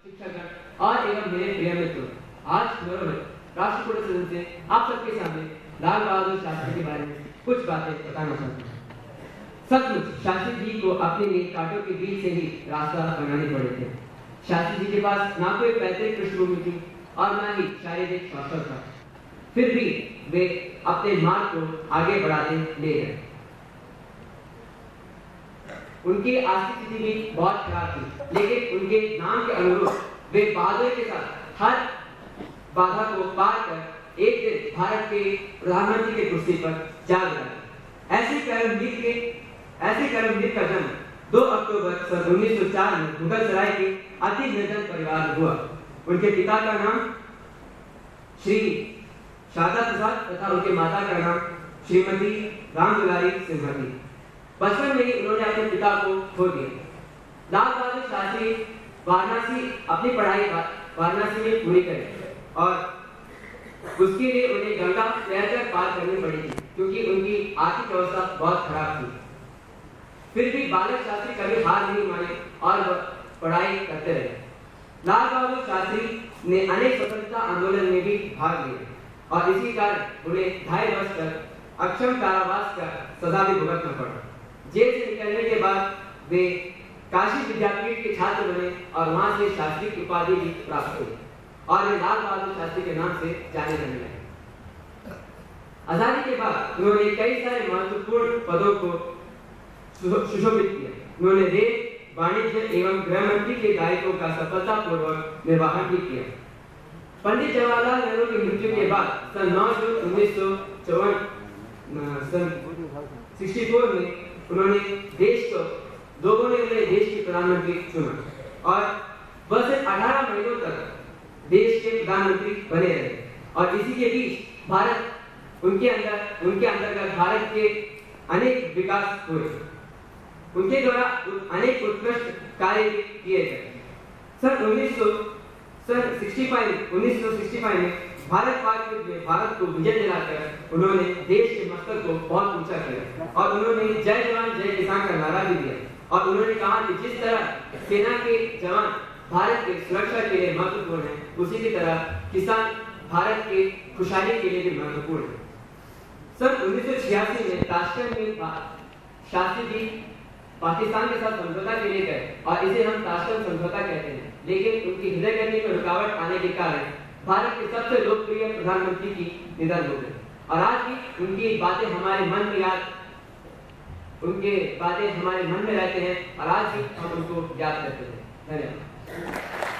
शिक्षकगण और एवं मेरे प्रिय मित्रों, आज राष्ट्रकूट सदन से आप सबके सामने लाल बहादुर शास्त्री के बारे में कुछ बातें बताना चाहता हूँ। सचमुच शास्त्री जी को अपने लिए कांटों के बीच से ही रास्ता बनाने पड़े थे। शास्त्री जी के पास ना कोई पैतृक पृष्ठभूमि थी और ना ही शारीरिक कौशल था, फिर भी वे अपने मार्ग को आगे बढ़ाते ले गए। उनकी आर्थिक स्थिति भी बहुत खराब थी, लेकिन उनके नाम के अनुरूप वे बहादुरी के साथ हर बाधा को पार कर एक दिन भारत के प्रधानमंत्री के कुर्सी पर जा गिरे। ऐसे कर्मवीर का जन्म 2 अक्टूबर सन 1904 में मुगलसराय के अति निर्धन परिवार में हुआ। उनके पिता का नाम श्री शारदा प्रसाद तथा उनके माता का नाम श्रीमती रामदुलारी सिंह थी। बचपन में ही उन्होंने अपने पिता को खो दिया। लाल बहादुर शास्त्री वाराणसी अपनी पढ़ाई वाराणसी में पूरी करी और उसके लिए उन्हें गंगा तैरकर पार करनी पड़ी थी, क्योंकि उनकी आर्थिक अवस्था बहुत खराब थी। फिर भी बालक शास्त्री कभी हार नहीं माने और पढ़ाई करते रहे। लाल बहादुर शास्त्री ने अनेक स्वतंत्रता आंदोलन में भी भाग लिया और इसी कारण उन्हें 2.5 वर्ष तक अक्षम कारावास का सजा भी भुगतना पड़ा। जेल से निकलने के बाद वे काशी विद्यापीठ के छात्र बने और वहां से शास्त्री की उपाधि भी प्राप्त हुई और वे लाल बहादुर शास्त्री के नाम से जाने जाने लगे। आजादी के बाद उन्होंने कई सारे महत्वपूर्ण पदों को सुशोभित किया। उन्होंने रेल, वाणिज्य एवं गृह मंत्री के दायित्वों का सफलतापूर्वक निर्वहन भी किया। पंडित जवाहरलाल नेहरू की मृत्यु के बाद सन 9 जून 1964 में उन्होंने लोगों ने उन्हें देश के प्रधानमंत्री चुना और वह सिर्फ 18 महीनों तक देश के प्रधानमंत्री बने रहे और इसी के बीच उनके अंतर्गत भारत के अनेक विकास हुए। उनके द्वारा अनेक उत्कृष्ट कार्य किए गए। सन 1965 में भारत को विजय दिलाकर उन्होंने देश के मस्तक को बहुत ऊंचा किया और उन्होंने जय जवान जय किसान का नारा भी दिया और उन्होंने कहा कि जिस तरह सेना के जवान भारत की सुरक्षा के लिए महत्वपूर्ण है, उसी की तरह किसान भारत की खुशहाली के लिए भी महत्वपूर्ण है। सन 1986 में ताशकंद में शास्त्री जी पाकिस्तान के साथ समझौता के लिए गए और इसे हम ताशकंद समझौता कहते हैं, लेकिन उनकी हृदयगति में रुकावट आने के कारण भारत के सबसे लोकप्रिय प्रधानमंत्री की निधन हो गई और आज भी उनकी बातें हमारे मन में रहते हैं और आज भी हम उनको याद करते हैं। धन्यवाद।